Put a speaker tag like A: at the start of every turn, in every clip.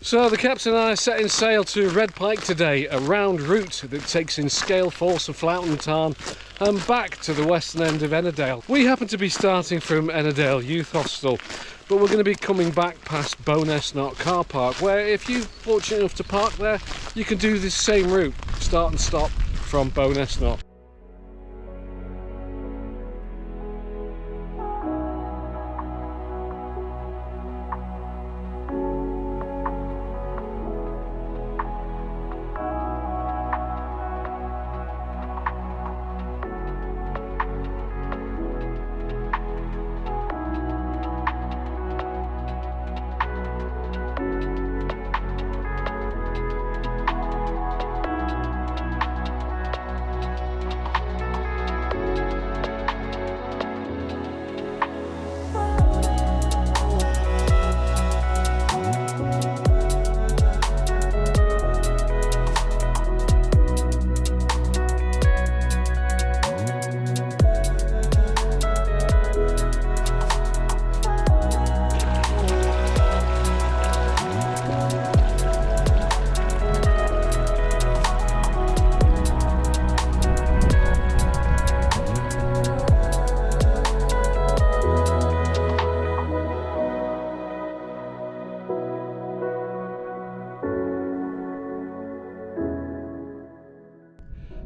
A: So the captain and I are setting sail to Red Pike today, a round route that takes in scale force of Floutern Tarn and back to the western end of Ennerdale. We happen to be starting from Ennerdale Youth Hostel, but we're going to be coming back past Buttermere car park, where if you're fortunate enough to park there, you can do this same route, start and stop from Buttermere.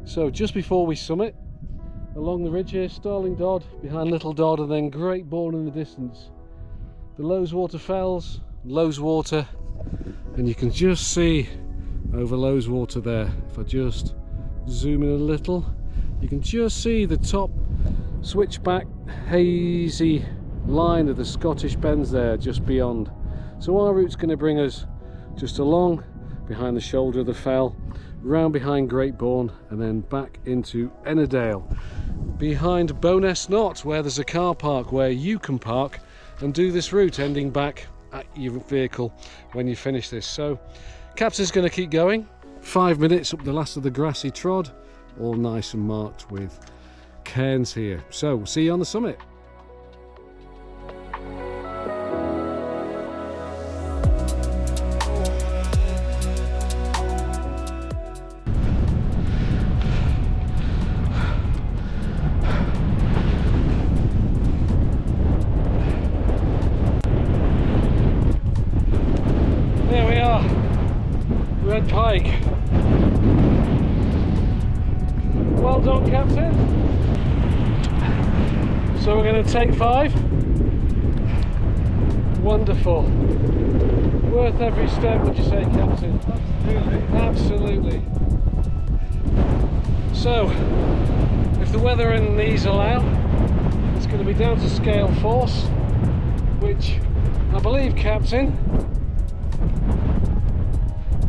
A: So just before we summit, along the ridge here, Starling Dodd, behind Little Dodd, and then Great Borne in the distance. The Loweswater Fells, Loweswater, and you can just see over Loweswater there, if I just zoom in a little, you can just see the top switchback hazy line of the Scottish Bens there just beyond. So our route's going to bring us just along behind the shoulder of the fell, round behind Great Borne, and then back into Ennerdale, behind Buttermere, where there's a car park where you can park and do this route, ending back at your vehicle when you finish this. So captain's going to keep going, 5 minutes up the last of the grassy trod, all nice and marked with cairns here. So we'll see you on the summit. Red Pike. Well done, Captain. So we're going to take 5. Wonderful. Worth every step, would you say, Captain? Absolutely. Absolutely. So, if the weather and these allow, it's going to be down to scale force, which I believe, Captain,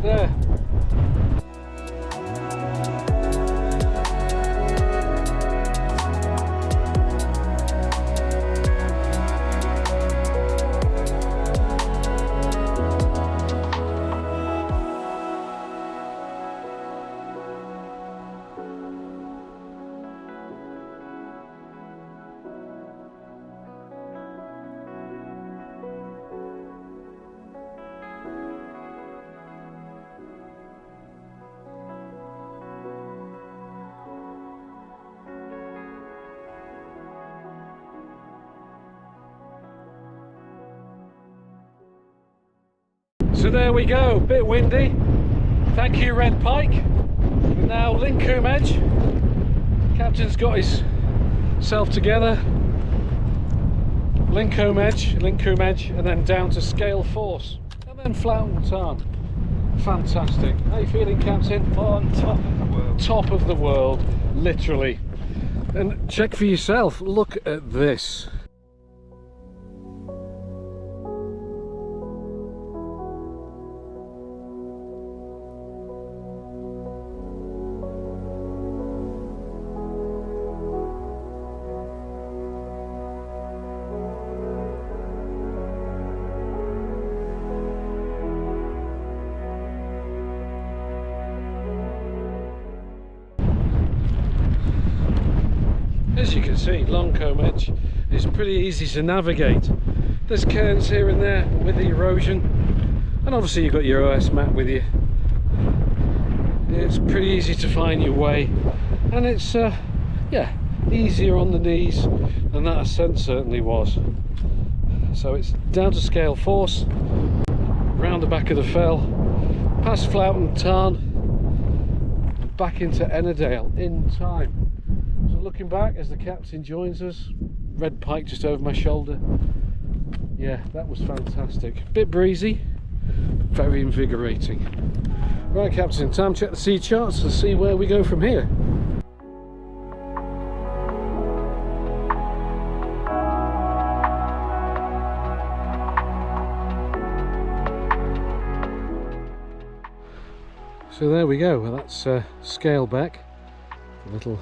A: there. So there we go, bit windy. Thank you, Red Pike. We're now Lincoln Edge. Captain's got himself together. Lincoln Edge, and then down to scale force, and then Floutern Tarn. Fantastic. How are you feeling, Captain?
B: On top of the world.
A: Top of the world, literally. And check for yourself. Look at this. As you can see, Longcombe Edge is pretty easy to navigate. There's cairns here and there with the erosion, And obviously you've got your OS map with you. It's pretty easy to find your way, and it's yeah, easier on the knees than that ascent certainly was. So it's down to Scale Force, round the back of the fell, past Floutern Tarn, and back into Ennerdale in time. So looking back as the captain joins us, Red Pike just over my shoulder. Yeah, that was fantastic. Bit breezy, very invigorating. Right, Captain, time to check the sea charts and see where we go from here. So there we go. Well, that's Scaleback, a little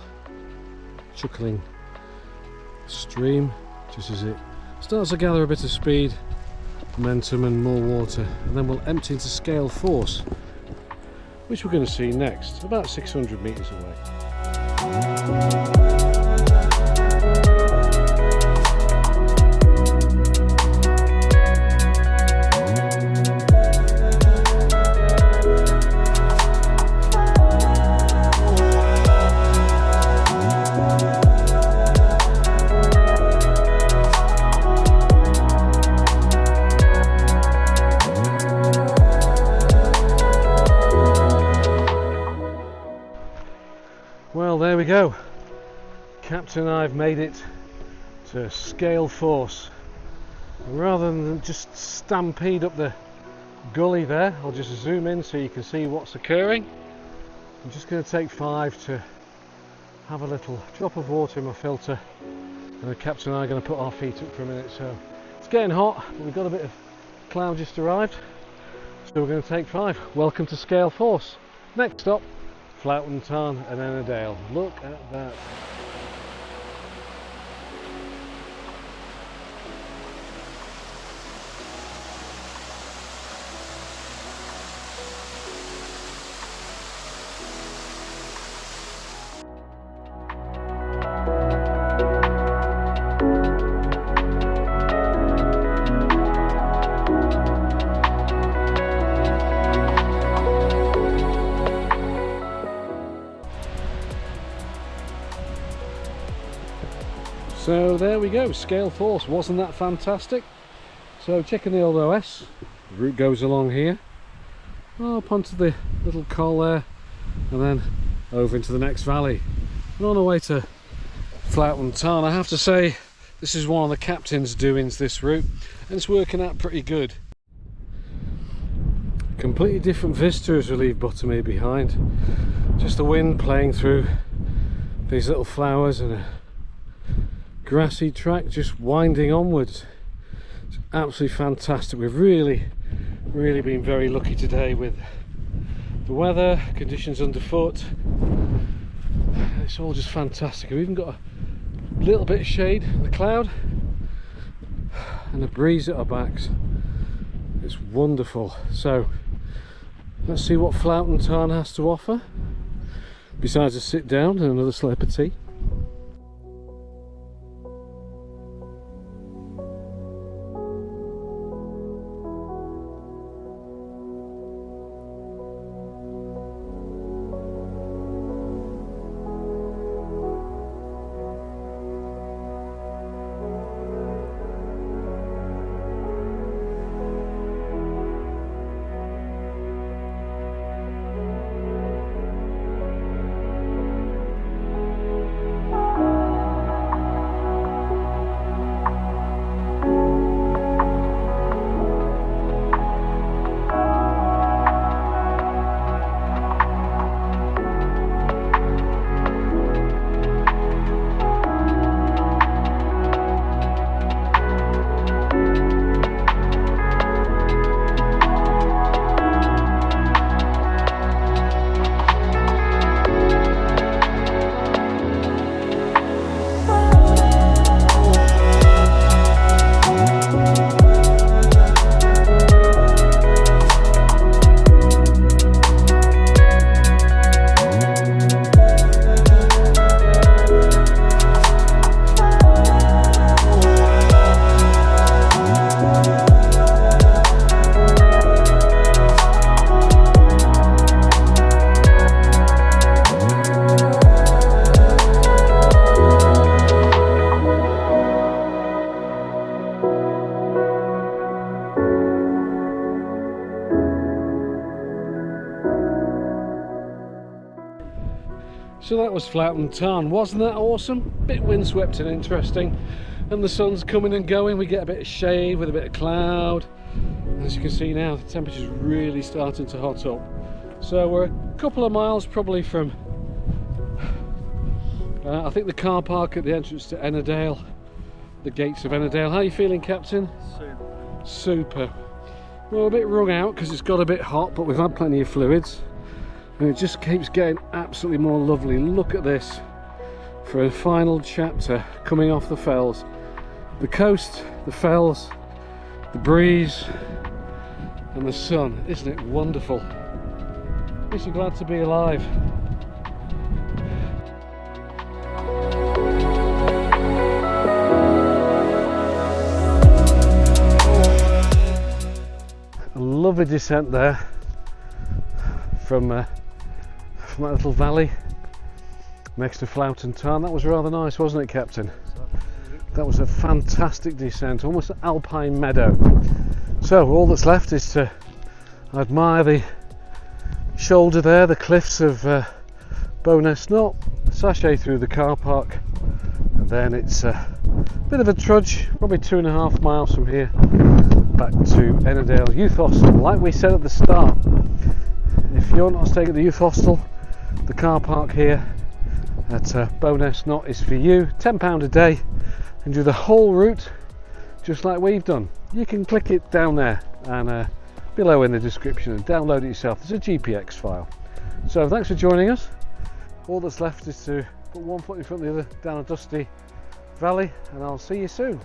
A: chuckling stream, just as it starts to gather a bit of speed, momentum and more water, and then we'll empty into Scale Force, which we're going to see next, about 600 metres away. Well, there we go. Captain and I have made it to Scale Force. And rather than just stampede up the gully there, I'll just zoom in so you can see what's occurring. I'm just going to take 5 to have a little drop of water in my filter, and the captain and I are going to put our feet up for a minute. So it's getting hot, but we've got a bit of cloud just arrived, so we're going to take 5. Welcome to Scale Force. Next stop, Floutern Tarn and Ennerdale. Look at that. So there we go, Scale Force. Wasn't that fantastic? So checking the old OS, the route goes along here, up onto the little col there, and then over into the next valley. And on our way to Floutern Tarn. I have to say, this is one of the captain's doings, this route, and it's working out pretty good. Completely different vista as we leave Buttermere behind. Just the wind playing through these little flowers and a grassy track just winding onwards. It's absolutely fantastic. We've really been very lucky today with the weather, conditions underfoot. It's all just fantastic. We've even got a little bit of shade in the cloud and a breeze at our backs. It's wonderful. So let's see what Floutern Tarn has to offer, besides a sit down and another slurp of tea. So that was Floutern Tarn. Wasn't that awesome? Bit windswept and interesting. And the sun's coming and going. We get a bit of shade with a bit of cloud. As you can see now, the temperature's really starting to hot up. So we're a couple of miles probably from, I think, the car park at the entrance to Ennerdale, the gates of Ennerdale. How are you feeling, Captain?
B: Super.
A: Super. Well, a bit wrung out because it's got a bit hot, but we've had plenty of fluids. And it just keeps getting absolutely more lovely. Look at this for a final chapter coming off the fells. The coast, the fells, the breeze and the sun. Isn't it wonderful? Makes you glad to be alive. A lovely descent there from that little valley next to Floutern Tarn. That was rather nice, wasn't it, Captain? That was a fantastic descent, almost an alpine meadow. So all that's left is to admire the shoulder there, the cliffs of Bowness Knot, sashay through the car park, and then it's a bit of a trudge, probably 2.5 miles from here back to Ennerdale Youth Hostel. Like we said at the start, if you're not staying at the Youth Hostel, the car park here at Bowness Knot is for you. £10 a day and do the whole route just like we've done. You can click it down there and below in the description and download it yourself. There's a GPX file. So thanks for joining us. All that's left is to put one foot in front of the other down a dusty valley, and I'll see you soon.